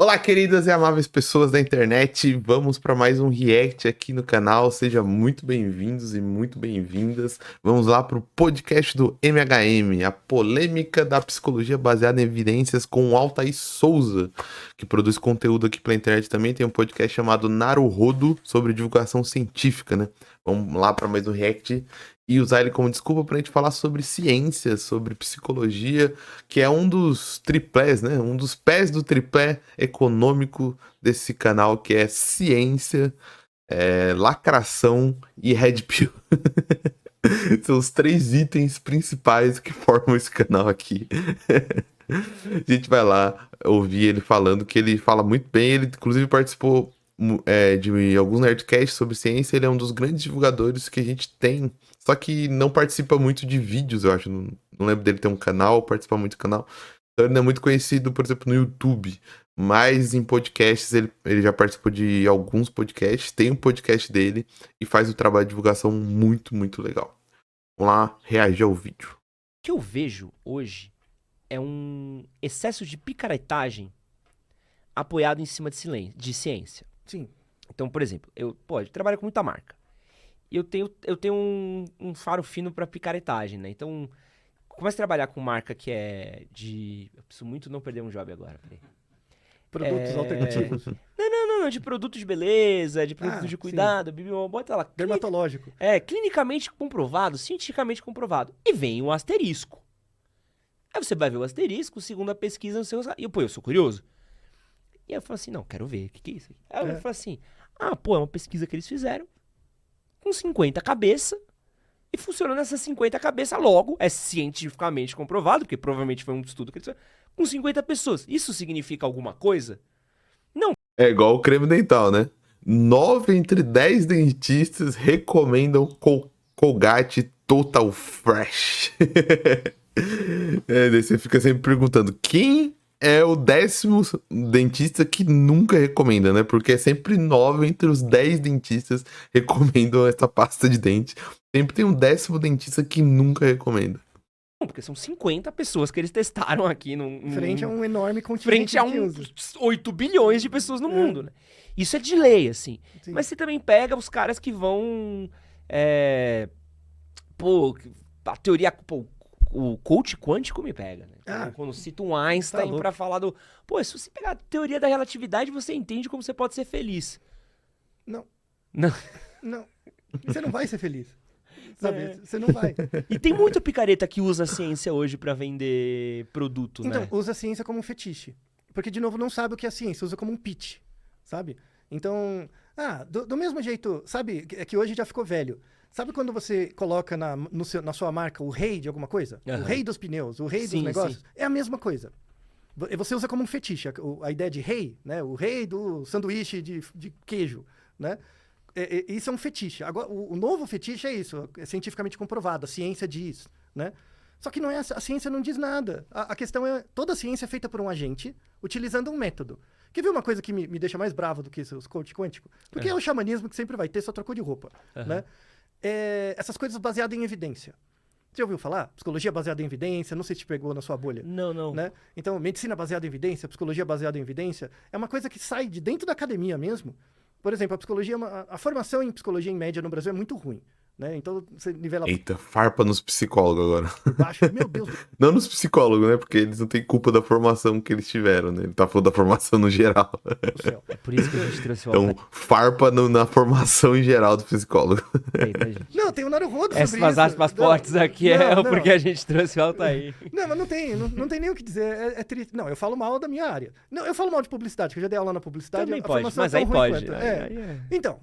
Olá, queridas e amáveis pessoas da internet, vamos para mais um react aqui no canal, sejam muito bem-vindos e muito bem-vindas. Vamos lá para o podcast do MHM, a polêmica da psicologia baseada em evidências com o Altair Souza, que produz conteúdo aqui pela internet também, tem um podcast chamado Naruhodo, sobre divulgação científica, né? Vamos lá para mais um react e usar ele como desculpa para a gente falar sobre ciência, sobre psicologia, que é um dos triplés, né? Um dos pés do tripé econômico desse canal, que é ciência, lacração e red pill. São os 3 itens principais que formam esse canal aqui. A gente vai lá ouvir ele falando, que ele fala muito bem, ele inclusive participou de alguns nerdcasts sobre ciência, ele é um dos grandes divulgadores que a gente tem, só que não participa muito de vídeos, eu acho, não lembro dele ter um canal, participa muito do canal, então ele não é muito conhecido, por exemplo, no YouTube, mas em podcasts, ele já participou de alguns podcasts, tem um podcast dele e faz um trabalho de divulgação muito, muito legal. Vamos lá reagir ao vídeo. O que eu vejo hoje é um excesso de picaretagem apoiado em cima de ciência. Sim. Então, por exemplo, eu trabalho com muita marca. E eu tenho um faro fino pra picaretagem, né? Então, começo a trabalhar com marca que é de... Eu preciso muito não perder um job agora. Peraí. Produtos alternativos. Não, de produtos de beleza, de produtos de cuidado, bota lá. Dermatológico. Clinicamente comprovado, cientificamente comprovado. E vem o asterisco. Aí você vai ver o asterisco, segundo a pesquisa, não sei o que. E eu sou curioso. E aí eu falo assim, não, quero ver, o que é isso aqui? Aí eu falo assim, é uma pesquisa que eles fizeram com 50 cabeças e funciona nessas 50 cabeças logo, é cientificamente comprovado, porque provavelmente foi um estudo que eles fizeram, com 50 pessoas. Isso significa alguma coisa? Não. É igual o creme dental, né? 9 entre 10 dentistas recomendam Colgate Total Fresh. Daí você fica sempre perguntando, quem é o 10º dentista que nunca recomenda, né? Porque é sempre 9 entre os 10 dentistas recomendam essa pasta de dente. Sempre tem um 10º dentista que nunca recomenda. Porque são 50 pessoas que eles testaram aqui Frente a um enorme continente. Frente a 8 bilhões de pessoas no mundo, né? Isso é de lei, assim. Sim. Mas você também pega os caras que vão... a teoria... o coach quântico me pega, né? Então, quando cita um Einstein pra falar do... se você pegar a teoria da relatividade, você entende como você pode ser feliz. Não. Não. Você não vai ser feliz. Sabe? Você não vai. E tem muito picareta que usa a ciência hoje pra vender produto, então, né? usa a ciência como um fetiche. Porque, de novo, não sabe o que é a ciência. Usa como um pitch, sabe? Então, do mesmo jeito, sabe? É que hoje já ficou velho. Sabe quando você coloca na sua marca o rei de alguma coisa? O rei dos pneus, o rei dos negócios? Sim. É a mesma coisa. Você usa como um fetiche. A ideia de rei, né? O rei do sanduíche de queijo, né? Isso é um fetiche. Agora, o novo fetiche é isso. É cientificamente comprovado. A ciência diz, né? Só que não é, a ciência não diz nada. A questão é, toda a ciência é feita por um agente, utilizando um método. Quer ver uma coisa que me deixa mais bravo do que os coach quântico? Porque é o xamanismo que sempre vai ter, só trocou de roupa, né? Essas coisas baseadas em evidência. Você já ouviu falar? Psicologia baseada em evidência, não sei se te pegou na sua bolha. Não. Né? Então, medicina baseada em evidência, psicologia baseada em evidência, é uma coisa que sai de dentro da academia mesmo. Por exemplo, a formação em psicologia em média no Brasil é muito ruim. Né? Então, você nivela... Eita, farpa nos psicólogos agora. Baixo. Meu Deus. Não nos psicólogos, né? Porque eles não têm culpa da formação que eles tiveram, né? Ele tá falando da formação no geral. É por isso que a gente trouxe o Então, farpa na formação em geral do psicólogo. Eita, gente. Não, tem um Naruhodo sobre isso. Essas aspas fortes aqui porque a gente trouxe o Altair. Não, mas não tem nem o que dizer. É triste. Não, eu falo mal da minha área. Não, eu falo mal de publicidade, que eu já dei aula na publicidade. Também pode, mas aí pode. Então,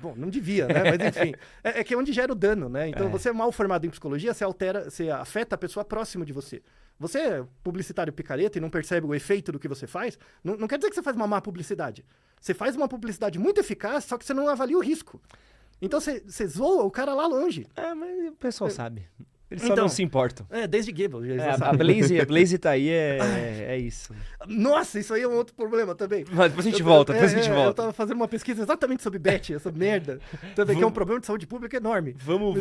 bom, não devia, né? Mas enfim, é que é onde gera o dano, né? Então, você é mal formado em psicologia, você afeta a pessoa próxima de você. Você é publicitário picareta e não percebe o efeito do que você faz, não quer dizer que você faz uma má publicidade. Você faz uma publicidade muito eficaz, só que você não avalia o risco. Então, você zoa o cara lá longe. Mas o pessoal sabe. Eles só não se importam. Desde Goebbels. A Blaze tá aí, é isso. Nossa, isso aí é um outro problema também. Mas depois a gente volta. Eu tava fazendo uma pesquisa exatamente sobre Bet, essa merda. Também, que é um problema de saúde pública enorme. Vamos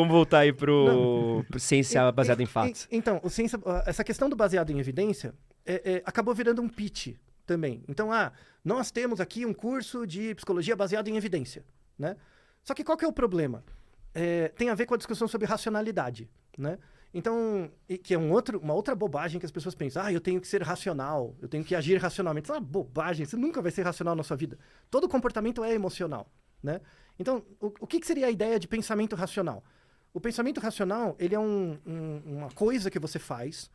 voltar aí pro ciência baseada em fatos. Então, essa questão do baseado em evidência acabou virando um pitch. também. Então, nós temos aqui um curso de psicologia baseado em evidência, né? Só que qual que é o problema? Tem a ver com a discussão sobre racionalidade, né? Então, que é uma outra bobagem que as pessoas pensam. Eu tenho que ser racional, eu tenho que agir racionalmente. Isso é uma bobagem, você nunca vai ser racional na sua vida. Todo comportamento é emocional, né? Então, o que seria a ideia de pensamento racional? O pensamento racional, ele é uma coisa que você faz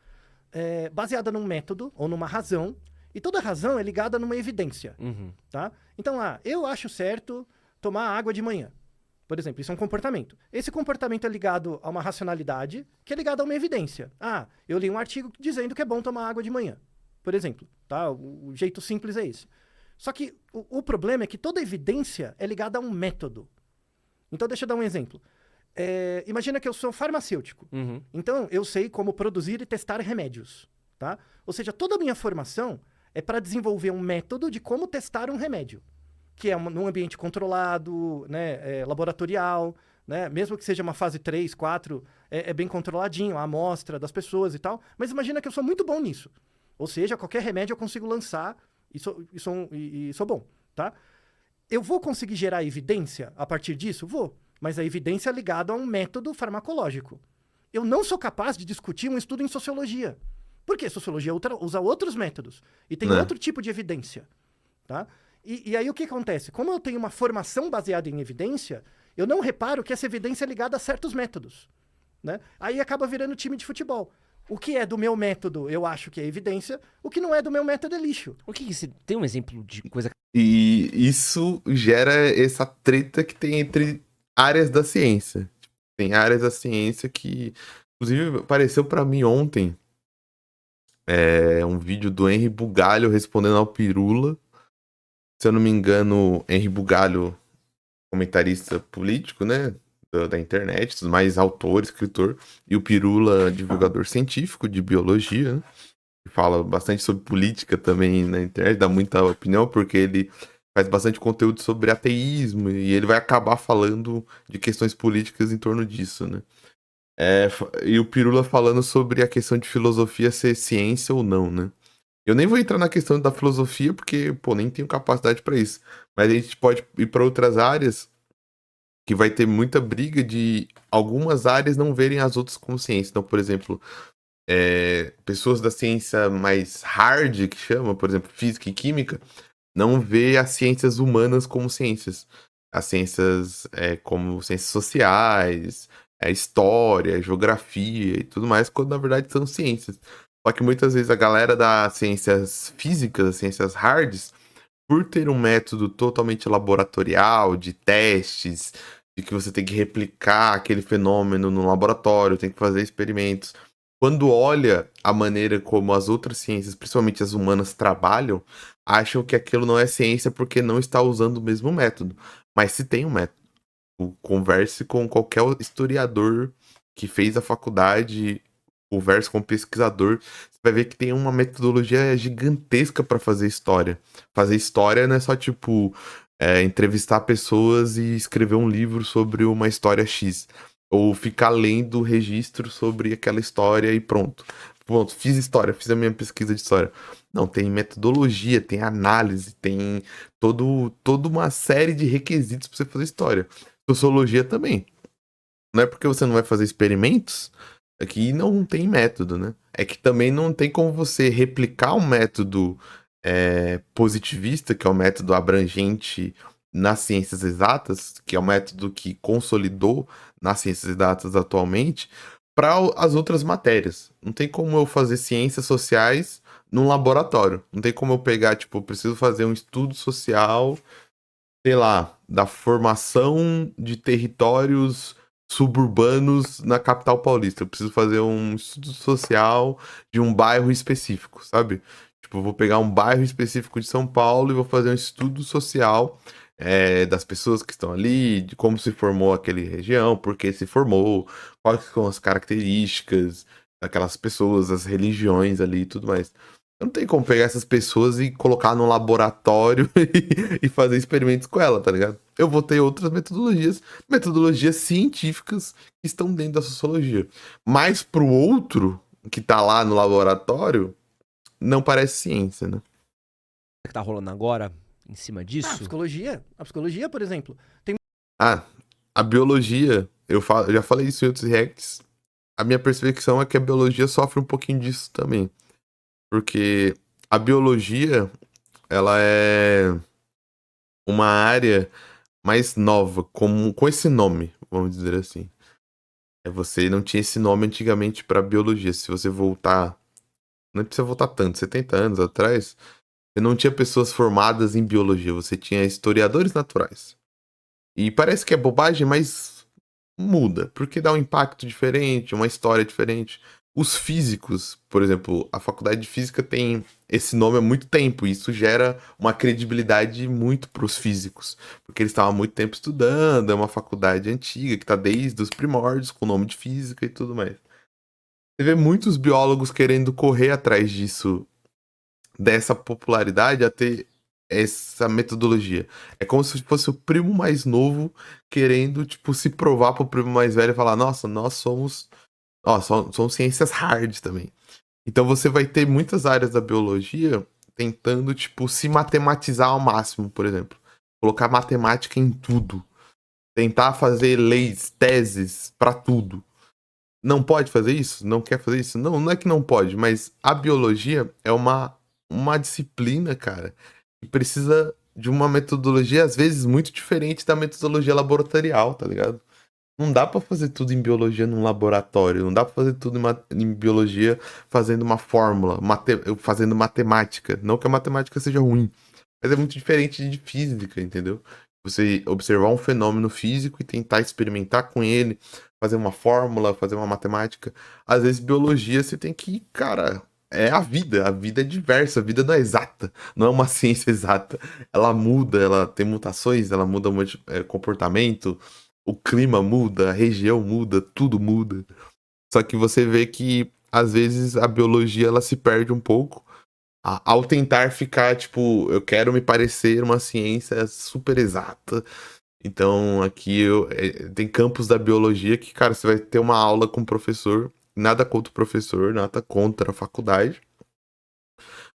baseada num método ou numa razão, e toda razão é ligada numa evidência, tá? Então, eu acho certo tomar água de manhã. Por exemplo, isso é um comportamento. Esse comportamento é ligado a uma racionalidade, que é ligada a uma evidência. Eu li um artigo dizendo que é bom tomar água de manhã, por exemplo, tá? O jeito simples é esse. Só que o problema é que toda evidência é ligada a um método. Então, deixa eu dar um exemplo. Imagina que eu sou farmacêutico. Então, eu sei como produzir e testar remédios, tá? Ou seja, toda a minha formação é para desenvolver um método de como testar um remédio, que é num ambiente controlado, né, laboratorial, né? Mesmo que seja uma fase 3, 4, é bem controladinho, a amostra das pessoas e tal. Mas imagina que eu sou muito bom nisso. Ou seja, qualquer remédio eu consigo lançar e sou bom, tá? Eu vou conseguir gerar evidência a partir disso? Vou. Mas a evidência é ligada a um método farmacológico. Eu não sou capaz de discutir um estudo em sociologia. Por quê? Sociologia usa outros métodos. E tem outro tipo de evidência, tá? E aí o que acontece? Como eu tenho uma formação baseada em evidência, eu não reparo que essa evidência é ligada a certos métodos, né? Aí acaba virando time de futebol. O que é do meu método, eu acho que é evidência. O que não é do meu método é lixo. O que você tem um exemplo de coisa... E isso gera essa treta que tem entre áreas da ciência. Tem áreas da ciência que, inclusive, apareceu pra mim ontem um vídeo do Henry Bugalho respondendo ao Pirula. Se eu não me engano, Henry Bugalho, comentarista político, né? Da internet, mais autor, escritor. E o Pirula, divulgador científico de biologia, né? Que fala bastante sobre política também na internet, dá muita opinião, porque ele faz bastante conteúdo sobre ateísmo e ele vai acabar falando de questões políticas em torno disso, né? E o Pirula falando sobre a questão de filosofia ser ciência ou não, né? Eu nem vou entrar na questão da filosofia, porque, nem tenho capacidade pra isso. Mas a gente pode ir pra outras áreas que vai ter muita briga de algumas áreas não verem as outras como ciência. Então, por exemplo, pessoas da ciência mais hard, que chama, por exemplo, física e química, não vê as ciências humanas como ciências. As ciências como ciências sociais, história, geografia e tudo mais, quando na verdade são ciências. Só que muitas vezes a galera das ciências físicas, das ciências hards, por ter um método totalmente laboratorial, de testes, de que você tem que replicar aquele fenômeno no laboratório, tem que fazer experimentos. Quando olha a maneira como as outras ciências, principalmente as humanas, trabalham, acham que aquilo não é ciência porque não está usando o mesmo método. Mas se tem um método, converse com qualquer historiador que fez a faculdade, converse com um pesquisador, você vai ver que tem uma metodologia gigantesca para fazer história. Fazer história não é só, entrevistar pessoas e escrever um livro sobre uma história X. Ou ficar lendo registro sobre aquela história e pronto. Pronto, fiz história, fiz a minha pesquisa de história. Não, tem metodologia, tem análise, tem toda uma série de requisitos para você fazer história. Sociologia também. Não é porque você não vai fazer experimentos que não tem método, né? É que também não tem como você replicar um método positivista, que é o método abrangente nas ciências exatas, que é o método que consolidou nas ciências exatas atualmente, para as outras matérias. Não tem como eu fazer ciências sociais num laboratório. Não tem como eu pegar, eu preciso fazer um estudo social, sei lá, da formação de territórios suburbanos na capital paulista. Eu preciso fazer um estudo social de um bairro específico, sabe? Eu vou pegar um bairro específico de São Paulo e vou fazer um estudo social das pessoas que estão ali, de como se formou aquela região, por que se formou, quais são as características daquelas pessoas, as religiões ali e tudo mais. Não tem como pegar essas pessoas e colocar num laboratório e fazer experimentos com ela, tá ligado? Eu vou ter outras metodologias científicas que estão dentro da sociologia. Mas pro outro, que tá lá no laboratório, não parece ciência, né? que tá rolando agora em cima Ah, disso? a psicologia, por exemplo, tem Ah, a biologia, eu já falei isso em outros reacts. A minha percepção é que a biologia sofre um pouquinho disso também. Porque a biologia, ela é uma área mais nova, com esse nome, vamos dizer assim. Você não tinha esse nome antigamente para biologia. Se você voltar, não precisa voltar tanto, 70 anos atrás, você não tinha pessoas formadas em biologia, você tinha historiadores naturais. E parece que é bobagem, mas muda, porque dá um impacto diferente, uma história diferente. Os físicos, por exemplo, a faculdade de física tem esse nome há muito tempo, e isso gera uma credibilidade muito para os físicos, porque eles estavam há muito tempo estudando, é uma faculdade antiga que está desde os primórdios com o nome de física e tudo mais. Você vê muitos biólogos querendo correr atrás disso, dessa popularidade, a ter essa metodologia. É como se fosse o primo mais novo querendo, tipo, se provar pro primo mais velho e falar: nossa, nós somos. Ó, são ciências hard também. Então você vai ter muitas áreas da biologia tentando, tipo, se matematizar ao máximo, por exemplo. Colocar matemática em tudo. Tentar fazer leis, teses pra tudo. Não pode fazer isso? Não quer fazer isso? Não, não é que não pode, mas a biologia é uma disciplina, cara, que precisa de uma metodologia, às vezes, muito diferente da metodologia laboratorial, tá ligado? Não dá pra fazer tudo em biologia num laboratório, não dá pra fazer tudo em biologia fazendo uma fórmula, fazendo matemática. Não que a matemática seja ruim, mas é muito diferente de física, entendeu? Você observar um fenômeno físico e tentar experimentar com ele, fazer uma fórmula, fazer uma matemática. Às vezes, biologia você tem que, cara, é a vida é diversa, a vida não é exata, não é uma ciência exata. Ela muda, ela tem mutações, ela muda comportamento, o clima muda, a região muda, tudo muda. Só que você vê que, às vezes, a biologia ela se perde um pouco ao tentar ficar, tipo, eu quero me parecer uma ciência super exata. Então, aqui tem campos da biologia que, cara, você vai ter uma aula com o professor, nada contra o professor, nada contra a faculdade.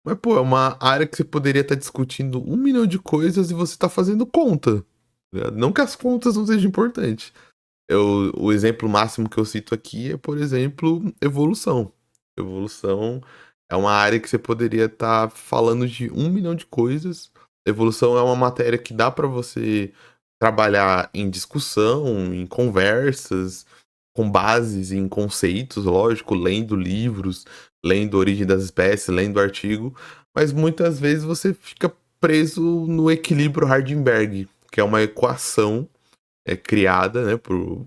Mas, pô, é uma área que você poderia estar discutindo 1 milhão de coisas e você tá fazendo conta. Tá ligado? Não que as contas não sejam importantes. O exemplo máximo que eu cito aqui é, por exemplo, evolução. Evolução é uma área que você poderia estar falando de 1 milhão de coisas. Evolução é uma matéria que dá para você trabalhar em discussão, em conversas, com bases em conceitos, lógico, lendo livros, lendo Origem das Espécies, lendo artigo, mas muitas vezes você fica preso no equilíbrio Hardenberg, que é uma equação criada, né, por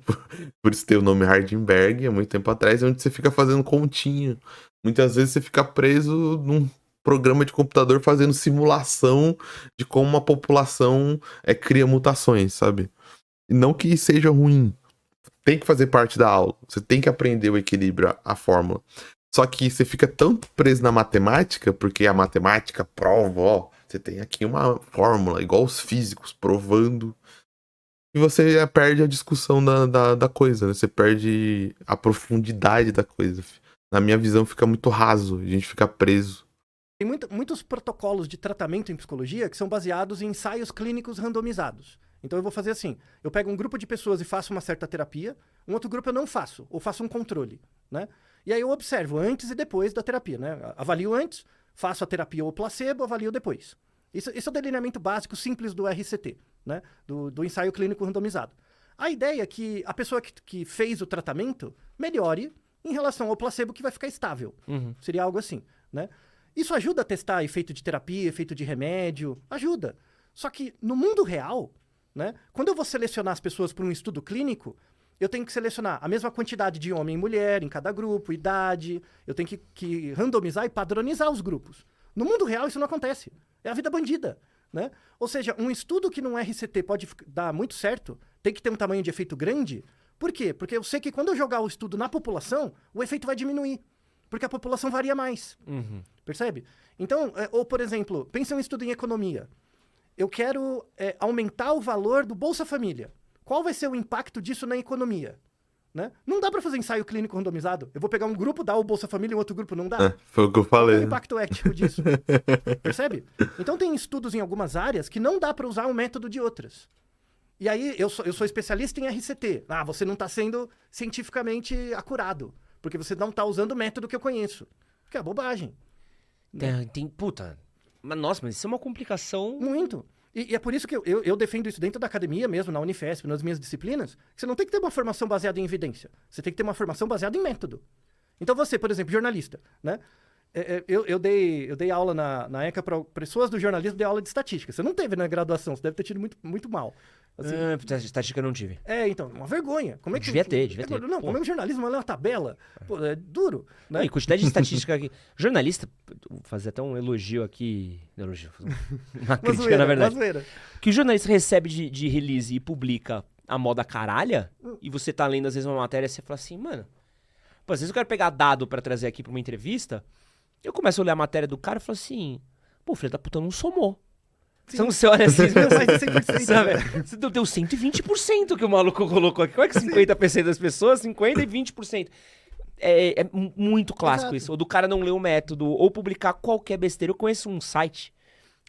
isso ter o nome Hardenberg, há muito tempo atrás, onde você fica fazendo continha. Muitas vezes você fica preso num programa de computador fazendo simulação de como uma população cria mutações, sabe? E não que seja ruim, tem que fazer parte da aula, você tem que aprender o equilíbrio, a fórmula. Só que você fica tão preso na matemática, porque a matemática prova, ó, você tem aqui uma fórmula, igual os físicos, provando. E você perde a discussão da coisa, né? Você perde a profundidade da coisa. Na minha visão, fica muito raso, a gente fica preso. Tem muitos protocolos de tratamento em psicologia que são baseados em ensaios clínicos randomizados. Então eu vou fazer assim, eu pego um grupo de pessoas e faço uma certa terapia, um outro grupo eu não faço, ou faço um controle, né? E aí eu observo antes e depois da terapia, né? Avalio antes, faço a terapia ou placebo, avalio depois. Isso é o delineamento básico simples do RCT, né? Do ensaio clínico randomizado. A ideia é que a pessoa que fez o tratamento melhore em relação ao placebo, que vai ficar estável. Uhum. Seria algo assim, né? Isso ajuda a testar efeito de terapia, efeito de remédio, ajuda. Só que no mundo real, né, quando eu vou selecionar as pessoas para um estudo clínico, eu tenho que selecionar a mesma quantidade de homem e mulher em cada grupo, idade, eu tenho que randomizar e padronizar os grupos. No mundo real isso não acontece. É a vida bandida, né? Ou seja, um estudo que num RCT pode dar muito certo, tem que ter um tamanho de efeito grande. Por quê? Porque eu sei que quando eu jogar o estudo na população, o efeito vai diminuir. Porque a população varia mais. Uhum. Percebe? Então, ou por exemplo, pensa em um estudo em economia. Eu quero aumentar o valor do Bolsa Família. Qual vai ser o impacto disso na economia? Né? Não dá para fazer ensaio clínico randomizado. Eu vou pegar um grupo, dar o Bolsa Família e outro grupo não dá. Foi o que eu Qual é falei. o impacto ético disso? Percebe? Então tem estudos em algumas áreas que não dá para usar um método de outras. E aí eu sou especialista em RCT. Ah, você não está sendo cientificamente acurado, porque você não está usando o método que eu conheço. Que é bobagem. Puta. Mas nossa, mas isso é uma complicação. Muito. E é por isso que eu defendo isso dentro da academia mesmo, na Unifesp, nas minhas disciplinas, que você não tem que ter uma formação baseada em evidência. Você tem que ter uma formação baseada em método. Então você, por exemplo, jornalista, né? Eu dei aula na ECA para pessoas do jornalismo, dei aula de estatística. Você não teve na graduação, você deve ter tido muito, muito mal. Assim, Estatística eu não tive. então, uma vergonha. Como é que Devia ter. Não, como é que o jornalismo é uma tabela? Pô, é duro, né? Não, e quantidade de estatística aqui. Jornalista, vou fazer até um elogio aqui. Uma crítica, zoeira, na verdade. uma zoeira. Que o jornalista recebe de release e publica a moda caralha, e você tá lendo às vezes uma matéria e você fala assim, mano, pô, às vezes eu quero pegar dado pra trazer aqui pra uma entrevista, eu começo a ler a matéria do cara e falo assim, pô, filho da puta, não somou. Então você olha assim, Não, mais de 100%, sabe? né? Você deu 120% que o maluco colocou aqui. Como é que 50% das pessoas, 50% e 20%? É muito clássico Exato. isso. Ou do cara não ler o método, ou publicar qualquer besteira. Eu conheço um site,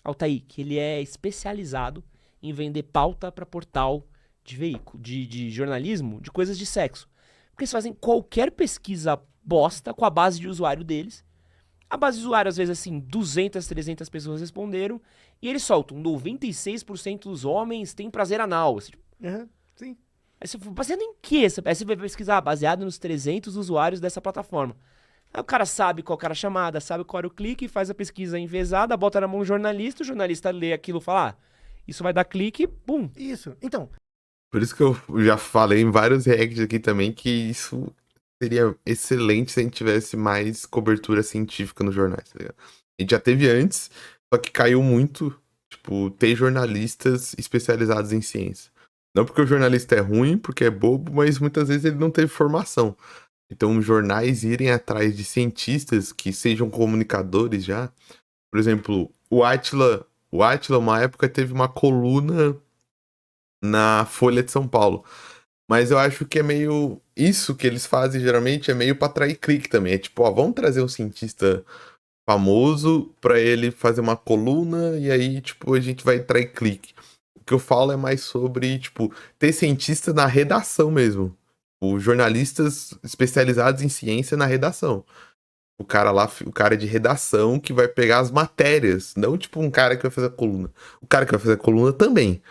Altair, que ele é especializado em vender pauta pra portal de veículo, de jornalismo, de coisas de sexo. Porque eles fazem qualquer pesquisa bosta com a base de usuário deles. A base de usuário, às vezes, assim, 200, 300 pessoas responderam. E eles soltam 96% dos homens têm prazer anal. Assim, Sim. aí você fala, baseado em quê? Aí você vai pesquisar, baseado nos 300 usuários dessa plataforma. Aí o cara sabe qual era a chamada, sabe qual era o clique, faz a pesquisa envezada, bota na mão do jornalista, o jornalista lê aquilo e fala, isso vai dar clique, pum. Isso. Então, Por isso que eu já falei em vários reacts aqui também que isso seria excelente se a gente tivesse mais cobertura científica nos jornais, tá ligado? A gente já teve antes, só que caiu muito, tipo, ter jornalistas especializados em ciência. Não porque o jornalista é ruim, porque é bobo, mas muitas vezes ele não teve formação. Então, os jornais irem atrás de cientistas que sejam comunicadores já. Por exemplo, o Átila, uma época, teve uma coluna na Folha de São Paulo. Mas eu acho que é meio... Isso que eles fazem, geralmente, é meio pra atrair clique também. É tipo, ó, vamos trazer um cientista famoso pra ele fazer uma coluna e aí, tipo, a gente vai atrair clique. O que eu falo é mais sobre, tipo, ter cientista na redação mesmo. Os jornalistas especializados em ciência na redação. O cara lá, o cara de redação que vai pegar as matérias. Não, tipo, um cara que vai fazer a coluna. O cara que vai fazer a coluna também.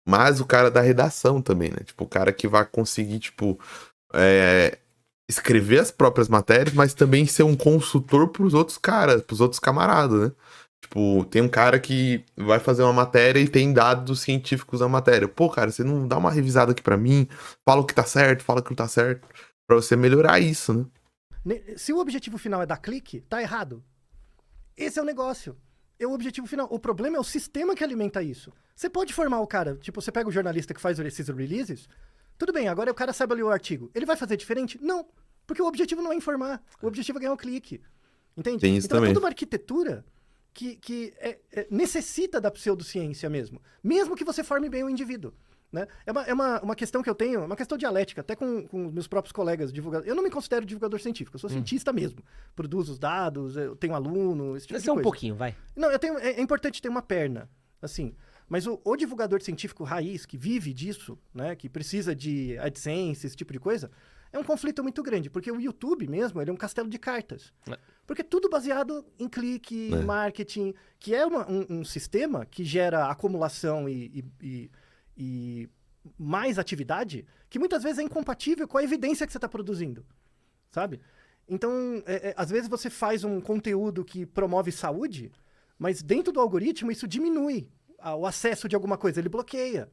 Mas o cara da redação também, né? Tipo, o cara que vai conseguir, tipo, escrever as próprias matérias, mas também ser um consultor pros outros caras, pros outros camaradas, né? Tipo, tem um cara que vai fazer uma matéria e tem dados científicos na matéria. Pô, cara, você não dá uma revisada aqui pra mim? Fala o que tá certo, fala o que não tá certo. Pra você melhorar isso, né? se o objetivo final é dar clique, tá errado. Esse é o negócio. É o objetivo final. O problema é o sistema que alimenta isso. Você pode formar o cara, tipo, você pega o jornalista que faz esses releases, tudo bem, agora o cara sabe ler o artigo. Ele vai fazer diferente? Não. Porque o objetivo não é informar. O objetivo é ganhar um clique. Entende? Tem isso então também. é toda uma arquitetura que necessita da pseudociência mesmo. Mesmo que você forme bem o indivíduo. Né? É uma questão que eu tenho, uma questão dialética, até com os meus próprios colegas divulgadores. Eu não me considero divulgador científico, eu sou cientista mesmo. Produzo os dados, eu tenho aluno, esse tipo de Esse é um coisa. pouquinho, vai. Não, é importante ter uma perna, assim. Mas o divulgador científico raiz, que vive disso, né, que precisa de AdSense, esse tipo de coisa, é um conflito muito grande, porque o YouTube mesmo, ele é um castelo de cartas. Porque é tudo baseado em clique, em marketing, que é um sistema que gera acumulação e mais atividade, que muitas vezes é incompatível com a evidência que você está produzindo, sabe? Então, às vezes você faz um conteúdo que promove saúde, mas dentro do algoritmo isso diminui o acesso de alguma coisa, ele bloqueia.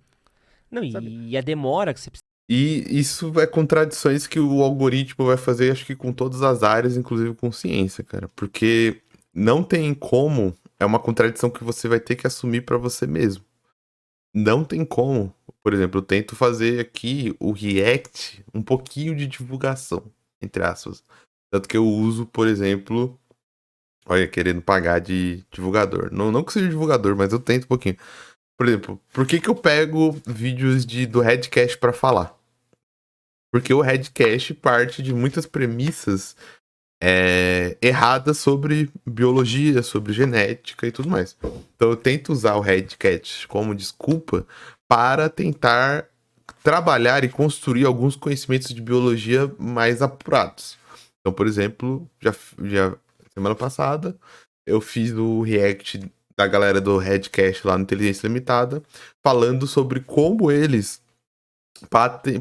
Não, Sabe? e a demora que você precisa. E isso é contradições que o algoritmo vai fazer, acho que com todas as áreas, inclusive com ciência, cara. Porque não tem como, é uma contradição que você vai ter que assumir pra você mesmo. Não tem como. Por exemplo, eu tento fazer aqui o React um pouquinho de divulgação, entre aspas. Tanto que eu uso, por exemplo, olha, querendo pagar de divulgador. Não que seja divulgador, mas eu tento um pouquinho. Por exemplo, por que eu pego vídeos do Redcast pra falar? Porque o Redcast parte de muitas premissas erradas sobre biologia, sobre genética e tudo mais. Então eu tento usar o Redcast como desculpa para tentar trabalhar e construir alguns conhecimentos de biologia mais apurados. Então, por exemplo, já semana passada eu fiz o react da galera do Redcast lá no Inteligência Limitada, falando sobre como eles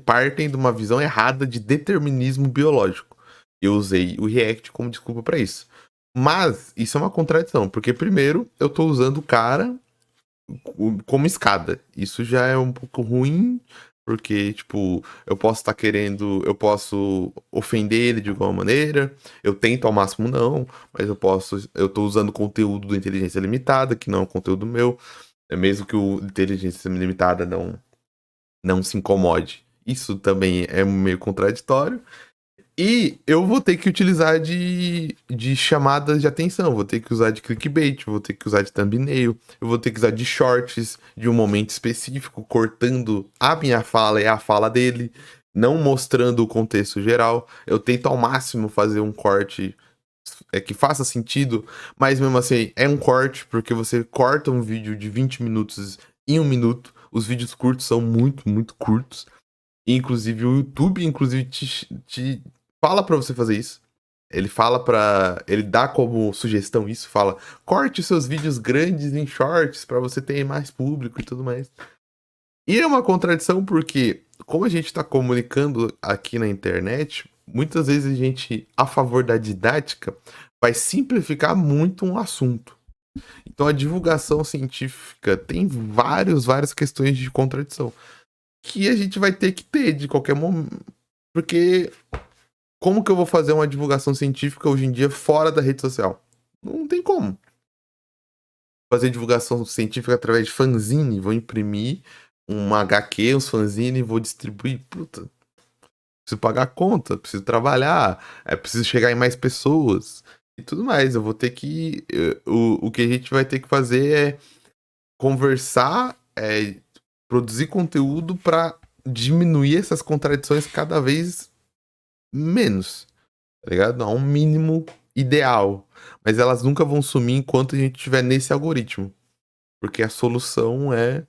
partem de uma visão errada de determinismo biológico. Eu usei o React como desculpa para isso. Mas isso é uma contradição, porque primeiro eu tô usando o cara como escada. Isso já é um pouco ruim, porque, tipo, eu posso ofender ele de alguma maneira, eu tento ao máximo não, mas eu tô usando conteúdo do Inteligência Limitada, que não é um conteúdo meu, mesmo que o Inteligência Limitada não se incomode. Isso também é meio contraditório. E eu vou ter que utilizar de chamadas de atenção, vou ter que usar de clickbait, vou ter que usar de thumbnail, eu vou ter que usar de shorts de um momento específico, cortando a minha fala e a fala dele, não mostrando o contexto geral. Eu tento ao máximo fazer um corte que faça sentido, mas mesmo assim é um corte, porque você corta um vídeo de 20 minutos em 1 minuto. Os vídeos curtos são muito, muito curtos. Inclusive o YouTube, te fala pra você fazer isso. Ele dá como sugestão isso, fala: corte seus vídeos grandes em shorts pra você ter mais público e tudo mais. E é uma contradição porque, como a gente tá comunicando aqui na internet, muitas vezes a gente, a favor da didática, vai simplificar muito um assunto. Então a divulgação científica tem várias questões de contradição que a gente vai ter que ter de qualquer momento. Porque como que eu vou fazer uma divulgação científica hoje em dia fora da rede social? Não tem como. Fazer divulgação científica através de fanzine, vou imprimir uma HQ, uns fanzine e vou distribuir. Puta, preciso pagar a conta, preciso trabalhar, preciso chegar em mais pessoas e tudo mais. Eu vou ter que... O que a gente vai ter que fazer é conversar, produzir conteúdo para diminuir essas contradições cada vez menos, tá ligado? A um mínimo ideal. Mas elas nunca vão sumir enquanto a gente estiver nesse algoritmo. Porque a solução é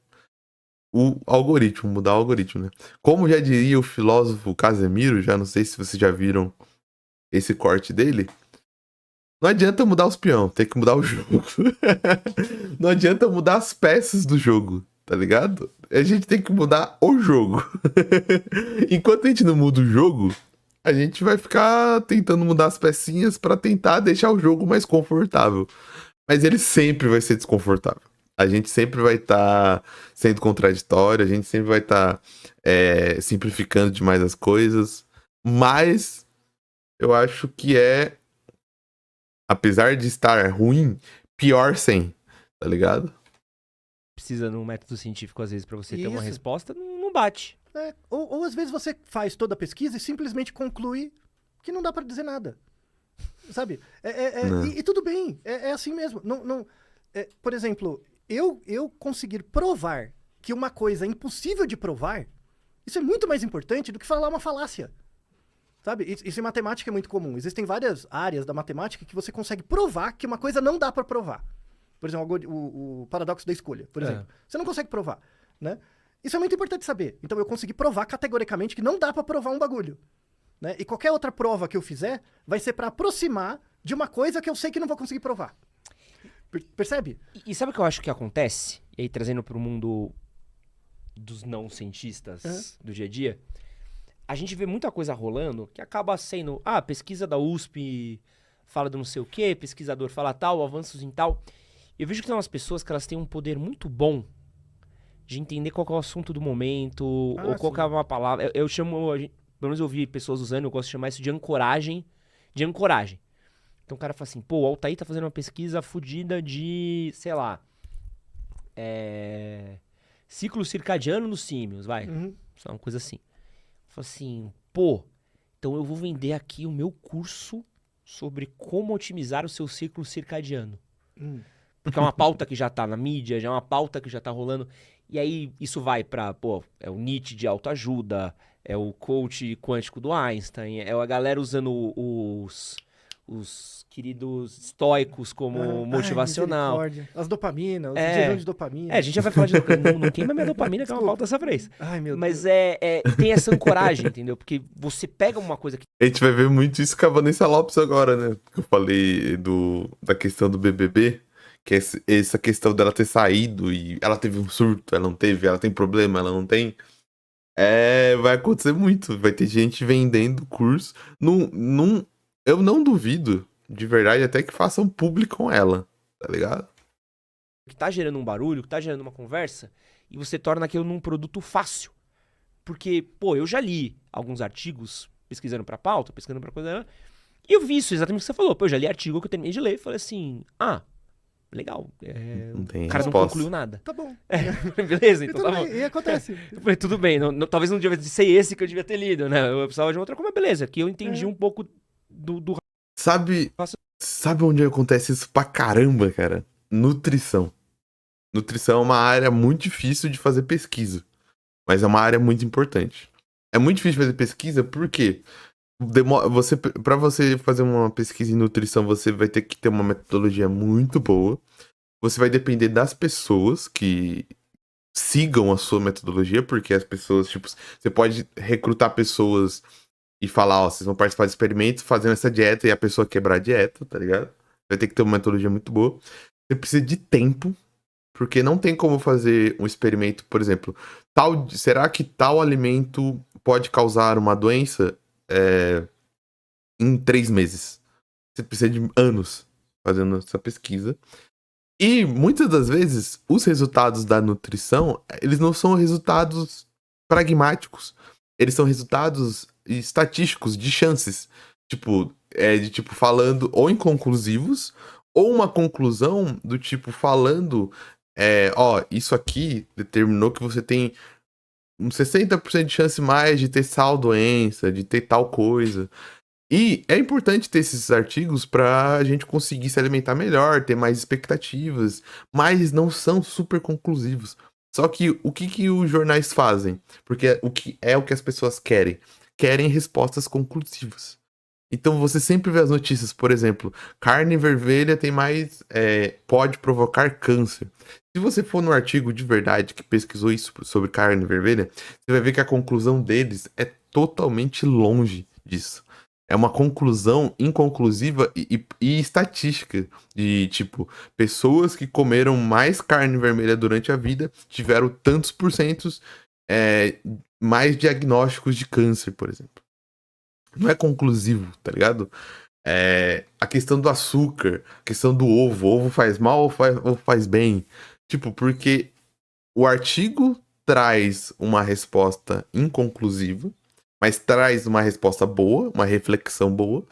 o algoritmo, mudar o algoritmo, né? Como já diria o filósofo Casemiro, já não sei se vocês já viram esse corte dele, não adianta mudar os peão, tem que mudar o jogo. Não adianta mudar as peças do jogo, tá ligado? A gente tem que mudar o jogo. Enquanto a gente não muda o jogo, a gente vai ficar tentando mudar as pecinhas pra tentar deixar o jogo mais confortável. Mas ele sempre vai ser desconfortável. A gente sempre vai estar sendo contraditório, a gente sempre vai estar simplificando demais as coisas. Mas eu acho que apesar de estar ruim, pior sem, tá ligado? Precisa de um método científico, às vezes, pra você ter uma Isso. resposta, não bate. Ou às vezes você faz toda a pesquisa e simplesmente conclui que não dá pra dizer nada. Sabe? E tudo bem, é assim mesmo. Por exemplo, eu conseguir provar que uma coisa é impossível de provar, isso é muito mais importante do que falar uma falácia. Sabe? Isso em matemática é muito comum. Existem várias áreas da matemática que você consegue provar que uma coisa não dá pra provar. Por exemplo, o paradoxo da escolha, por exemplo. Você não consegue provar, né? Isso é muito importante saber. Então eu consegui provar categoricamente que não dá pra provar um bagulho, né? E qualquer outra prova que eu fizer vai ser pra aproximar de uma coisa que eu sei que não vou conseguir provar. Percebe? E sabe o que eu acho que acontece? E aí, trazendo pro mundo dos não cientistas do dia a dia, a gente vê muita coisa rolando que acaba sendo, pesquisa da USP fala do não sei o quê, pesquisador fala tal, avanços em tal. Eu vejo que tem umas pessoas que elas têm um poder muito bom de entender qual que é o assunto do momento, ou qual que é uma palavra. Eu chamo, pelo menos eu vi pessoas usando, eu gosto de chamar isso de ancoragem. Então o cara fala assim, o Altair tá fazendo uma pesquisa fodida de, sei lá, ciclo circadiano nos símios, vai. Só uma coisa assim. Fala assim, então eu vou vender aqui o meu curso sobre como otimizar o seu ciclo circadiano. Porque é uma pauta que já tá na mídia, já é uma pauta que já tá rolando. E aí isso vai pra, pô, é o Nietzsche de autoajuda, é o coach quântico do Einstein, é a galera usando os queridos estoicos como motivacional. Misericórdia. As dopaminas, os É. injeções de dopamina. A gente já vai falar de dopamina. Não queima minha dopamina, que é uma pauta só pra isso. Ai, meu Mas Deus. tem essa ancoragem, entendeu? Porque você pega uma coisa que. A gente vai ver muito isso com a Vanessa Lopes agora, né? Eu falei da questão do BBB, que é essa questão dela ter saído e ela teve um surto, ela não teve, ela tem problema, ela não tem. Vai acontecer muito. Vai ter gente vendendo curso. Eu não duvido, de verdade, até que façam público com ela, tá ligado? Que tá gerando um barulho, que tá gerando uma conversa, e você torna aquilo num produto fácil. Porque, pô, eu já li alguns artigos pesquisando pra pauta, pesquisando pra coisa, e eu vi isso, exatamente o que você falou. Pô, eu já li artigo que eu terminei de ler e falei assim, legal. Não tem O cara não resposta. concluiu nada. Tá bom. Beleza, E então tudo tá bom. bem, e acontece. Eu falei, tudo bem, talvez não devia ser esse que eu devia ter lido, né? Eu precisava de outra coisa, mas beleza, que eu entendi um pouco do Sabe onde acontece isso pra caramba, cara? Nutrição. Nutrição é uma área muito difícil de fazer pesquisa, mas é uma área muito importante. É muito difícil de fazer pesquisa porque para você fazer uma pesquisa em nutrição, você vai ter que ter uma metodologia muito boa. Você vai depender das pessoas que sigam a sua metodologia, porque as pessoas, tipo, você pode recrutar pessoas e falar, ó, vocês vão participar de experimentos fazendo essa dieta e a pessoa quebrar a dieta, tá ligado? Vai ter que ter uma metodologia muito boa. Você precisa de tempo, porque não tem como fazer um experimento, por exemplo, será que tal alimento pode causar uma doença em 3 meses? Você precisa de anos fazendo essa pesquisa. E muitas das vezes, os resultados da nutrição, eles não são resultados pragmáticos. Eles são resultados estatísticos, de chances. Tipo, falando ou inconclusivos, ou uma conclusão do tipo falando, isso aqui determinou que você tem um 60% de chance mais de ter tal doença, de ter tal coisa. E é importante ter esses artigos para a gente conseguir se alimentar melhor, ter mais expectativas, mas não são super conclusivos. Só que o que os jornais fazem? Porque o que as pessoas querem? Querem respostas conclusivas. Então você sempre vê as notícias, por exemplo, carne vermelha tem mais, pode provocar câncer. Se você for no artigo de verdade que pesquisou isso sobre carne vermelha, você vai ver que a conclusão deles é totalmente longe disso. É uma conclusão inconclusiva e estatística. De, tipo, pessoas que comeram mais carne vermelha durante a vida tiveram tantos porcentos mais diagnósticos de câncer, por exemplo. Não é conclusivo, tá ligado? A questão do açúcar, a questão do ovo. O ovo faz mal ou faz bem? Tipo, porque o artigo traz uma resposta inconclusiva, mas traz uma resposta boa, uma reflexão boa.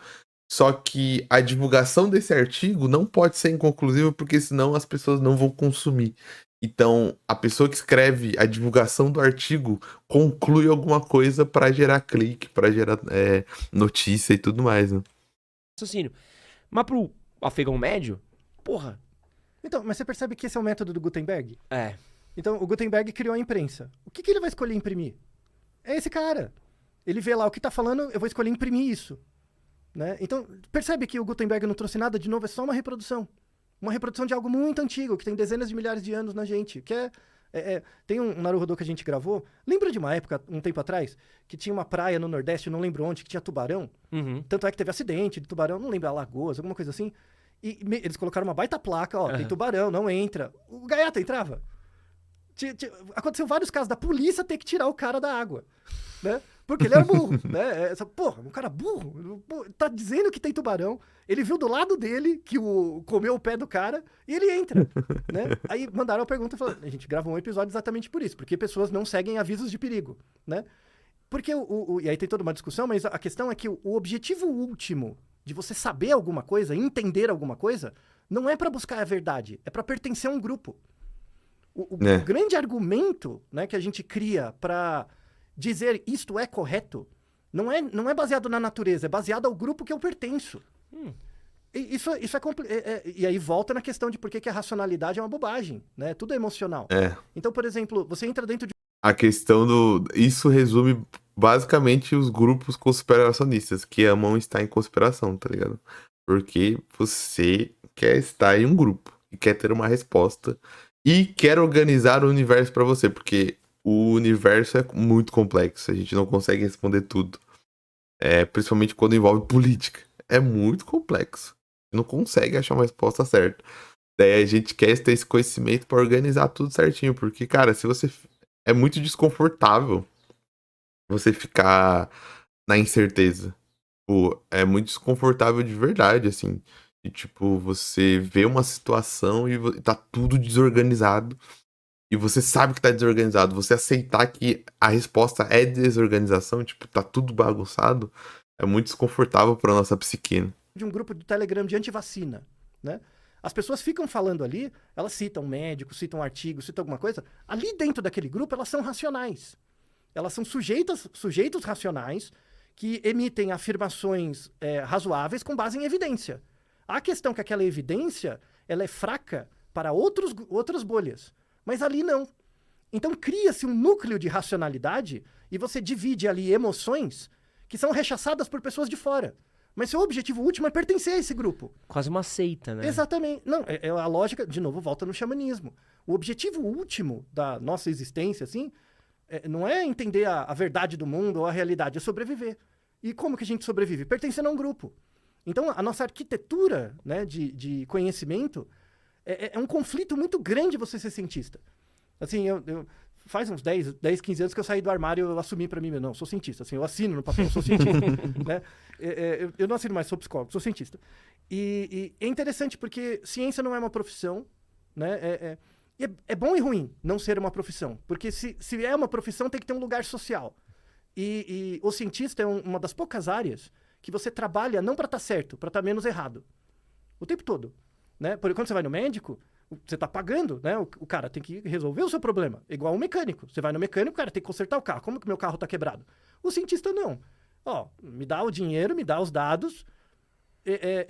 Só que a divulgação desse artigo não pode ser inconclusiva, porque senão as pessoas não vão consumir. Então, a pessoa que escreve a divulgação do artigo conclui alguma coisa para gerar clique, para gerar notícia e tudo mais, né? Raciocínio. Mas pro afegão médio, porra. Então, mas você percebe que esse é o método do Gutenberg? É. Então, o Gutenberg criou a imprensa. O que ele vai escolher imprimir? É esse cara. Ele vê lá o que tá falando, eu vou escolher imprimir isso. Né? Então, percebe que o Gutenberg não trouxe nada de novo, é só uma reprodução. Uma reprodução de algo muito antigo, que tem dezenas de milhares de anos na gente. Que tem um Naruhodô que a gente gravou. Lembra de uma época, um tempo atrás, que tinha uma praia no Nordeste, eu não lembro onde, que tinha tubarão? Uhum. Tanto é que teve acidente de tubarão, não lembro, Alagoas, alguma coisa assim. E eles colocaram uma baita placa, ó, tem tubarão, não entra. O gaiato entrava. Aconteceu vários casos da polícia ter que tirar o cara da água, né? Porque ele era burro, né? Porra, um cara burro, tá dizendo que tem tubarão, ele viu do lado dele que comeu o pé do cara e ele entra, né? Aí mandaram a pergunta e falaram, a gente gravou um episódio exatamente por isso, porque pessoas não seguem avisos de perigo, né? Porque e aí tem toda uma discussão, mas a questão é que o objetivo último de você saber alguma coisa, entender alguma coisa, não é para buscar a verdade, é para pertencer a um grupo. O grande argumento, né, que a gente cria para dizer isto é correto, não é baseado na natureza, é baseado ao grupo que eu pertenço. Isso é e aí volta na questão de por que a racionalidade é uma bobagem, né? Tudo é emocional. Então, por exemplo, você entra dentro de... A questão do... Isso resume basicamente os grupos conspiracionistas que amam estar em conspiração, tá ligado? Porque você quer estar em um grupo e quer ter uma resposta e quer organizar o universo pra você, porque o universo é muito complexo, a gente não consegue responder tudo. Principalmente quando envolve política. É muito complexo. Não consegue achar uma resposta certa. Daí a gente quer ter esse conhecimento pra organizar tudo certinho, porque, cara, se você... É muito desconfortável você ficar na incerteza. Pô, é muito desconfortável de verdade, assim. E, tipo, você vê uma situação e tá tudo desorganizado. E você sabe que tá desorganizado. Você aceitar que a resposta é desorganização, tipo, tá tudo bagunçado, é muito desconfortável pra nossa psique, né? de um grupo do Telegram de antivacina, né? As pessoas ficam falando ali, elas citam médicos, citam artigos, citam alguma coisa. Ali dentro daquele grupo, elas são racionais. Elas são sujeitos racionais que emitem afirmações razoáveis com base em evidência. A questão é que aquela evidência ela é fraca para outras bolhas, mas ali não. Então cria-se um núcleo de racionalidade e você divide ali emoções que são rechaçadas por pessoas de fora. Mas seu objetivo último é pertencer a esse grupo. Quase uma seita, né? Exatamente. Não, a lógica, de novo, volta no xamanismo. O objetivo último da nossa existência, assim, não é entender a verdade do mundo ou a realidade, é sobreviver. E como que a gente sobrevive? Pertencendo a um grupo. Então, a nossa arquitetura, né, de conhecimento é um conflito muito grande você ser cientista. Assim, faz uns 10, 15 anos que eu saí do armário, eu assumi pra mim, não, sou cientista, assim, eu assino no papel, eu sou cientista, né? Eu não assino mais, sou psicólogo, sou cientista. E é interessante porque ciência não é uma profissão, né? É bom e ruim não ser uma profissão, porque se é uma profissão tem que ter um lugar social. E o cientista é uma das poucas áreas que você trabalha não pra estar certo, pra estar menos errado. O tempo todo, né? Porque quando você vai no médico, você tá pagando, né? O cara tem que resolver o seu problema. Igual um mecânico. Você vai no mecânico, o cara tem que consertar o carro. Como que o meu carro tá quebrado? O cientista não. Ó, me dá o dinheiro, me dá os dados.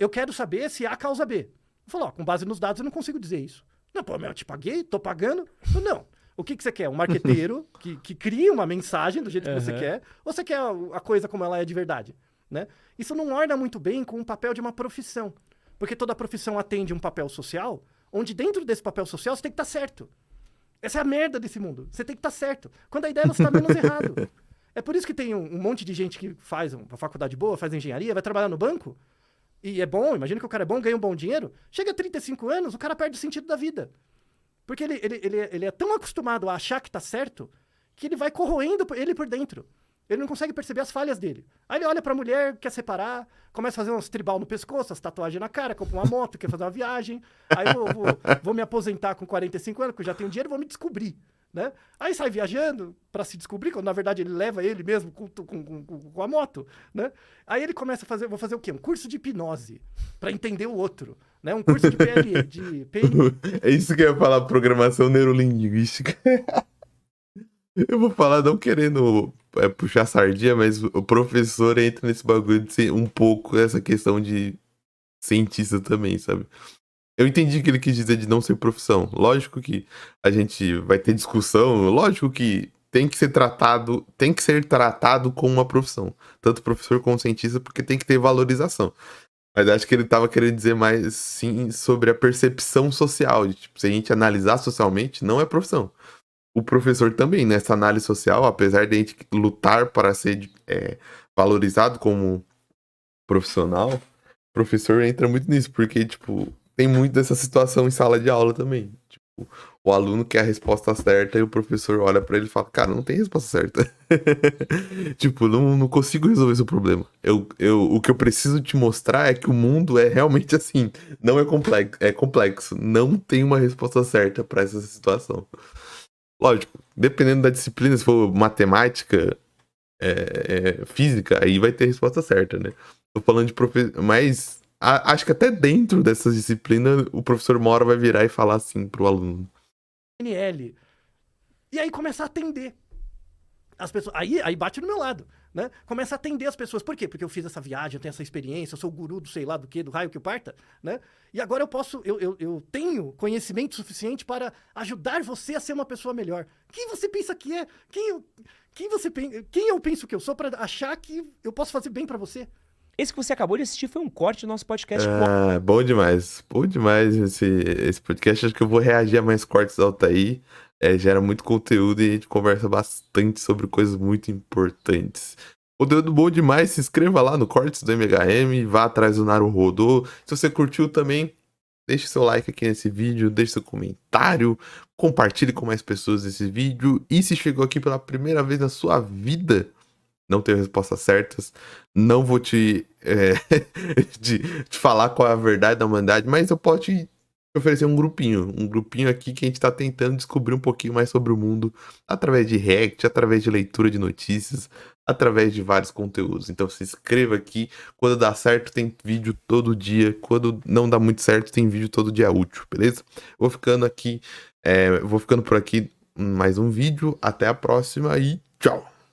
Eu quero saber se há causa B. Eu falo, ó, com base nos dados eu não consigo dizer isso. Não, pô, eu te paguei, tô pagando. Eu, não. O que você quer? Um marqueteiro que cria uma mensagem do jeito que você quer? Ou você quer a coisa como ela é de verdade? Né? Isso não orna muito bem com o papel de uma profissão. Porque toda profissão atende um papel social, onde dentro desse papel social você tem que estar certo. Essa é a merda desse mundo. Você tem que estar certo. Quando a ideia é você estar menos errado. É por isso que tem um monte de gente que faz uma faculdade boa, faz engenharia, vai trabalhar no banco, e é bom, imagina que o cara é bom, ganha um bom dinheiro, chega a 35 anos, o cara perde o sentido da vida. Porque ele é tão acostumado a achar que está certo, que ele vai corroendo ele por dentro. Ele não consegue perceber as falhas dele. Aí ele olha pra mulher, quer separar, começa a fazer uns tribal no pescoço, as tatuagens na cara, compra uma moto, quer fazer uma viagem. Aí vou me aposentar com 45 anos, porque eu já tenho dinheiro, vou me descobrir. Né? Aí sai viajando pra se descobrir, quando na verdade ele leva ele mesmo com a moto. Né? Aí ele começa a fazer, vou fazer o quê? Um curso de hipnose, pra entender o outro. Né? Um curso de PNL, de PNL. É isso que eu ia falar, programação neurolinguística. Eu vou falar não querendo puxar sardinha, mas o professor entra nesse bagulho de ser um pouco essa questão de cientista também, sabe? Eu entendi que ele quis dizer de não ser profissão. Lógico que a gente vai ter discussão, lógico que tem que ser tratado como uma profissão. Tanto professor como cientista, porque tem que ter valorização. Mas acho que ele tava querendo dizer mais, sim, sobre a percepção social. De, tipo, se a gente analisar socialmente, não é profissão. O professor também, nessa análise social, apesar de a gente lutar para ser valorizado como profissional, o professor entra muito nisso, porque, tipo, tem muito dessa situação em sala de aula também. Tipo, o aluno quer a resposta certa e o professor olha pra ele e fala, cara, não tem resposta certa. Tipo, não consigo resolver esse problema. O que eu preciso te mostrar é que o mundo é realmente assim. Não é complexo. Não tem uma resposta certa pra essa situação. Lógico, dependendo da disciplina, se for matemática, física, aí vai ter a resposta certa, né? Tô falando de professor, mas acho que até dentro dessas disciplinas, o professor uma hora vai virar e falar assim pro aluno. PNL. E aí começa a atender. as pessoas, aí bate no meu lado, né? Começa a atender as pessoas. Por quê? Porque eu fiz essa viagem, eu tenho essa experiência, eu sou o guru do sei lá do que, do raio que o parta, né? E agora eu tenho conhecimento suficiente para ajudar você a ser uma pessoa melhor. Quem você pensa que é? Quem eu penso que eu sou para achar que eu posso fazer bem para você? Esse que você acabou de assistir foi um corte do nosso podcast. Ah, bom demais. Bom demais esse podcast. Acho que eu vou reagir a mais cortes do Altair. Gera muito conteúdo e a gente conversa bastante sobre coisas muito importantes. Conteúdo bom demais. Se inscreva lá no Cortes do MHM. Vá atrás do Naruhodô. Se você curtiu também, deixe seu like aqui nesse vídeo. Deixe seu comentário. Compartilhe com mais pessoas esse vídeo. E se chegou aqui pela primeira vez na sua vida, não tenho respostas certas, não vou te falar qual é a verdade da humanidade, mas eu posso te oferecer um grupinho aqui que a gente tá tentando descobrir um pouquinho mais sobre o mundo através de react, através de leitura de notícias, através de vários conteúdos. Então se inscreva aqui, quando dá certo tem vídeo todo dia, quando não dá muito certo tem vídeo todo dia útil, beleza? Vou ficando por aqui mais um vídeo, até a próxima e tchau!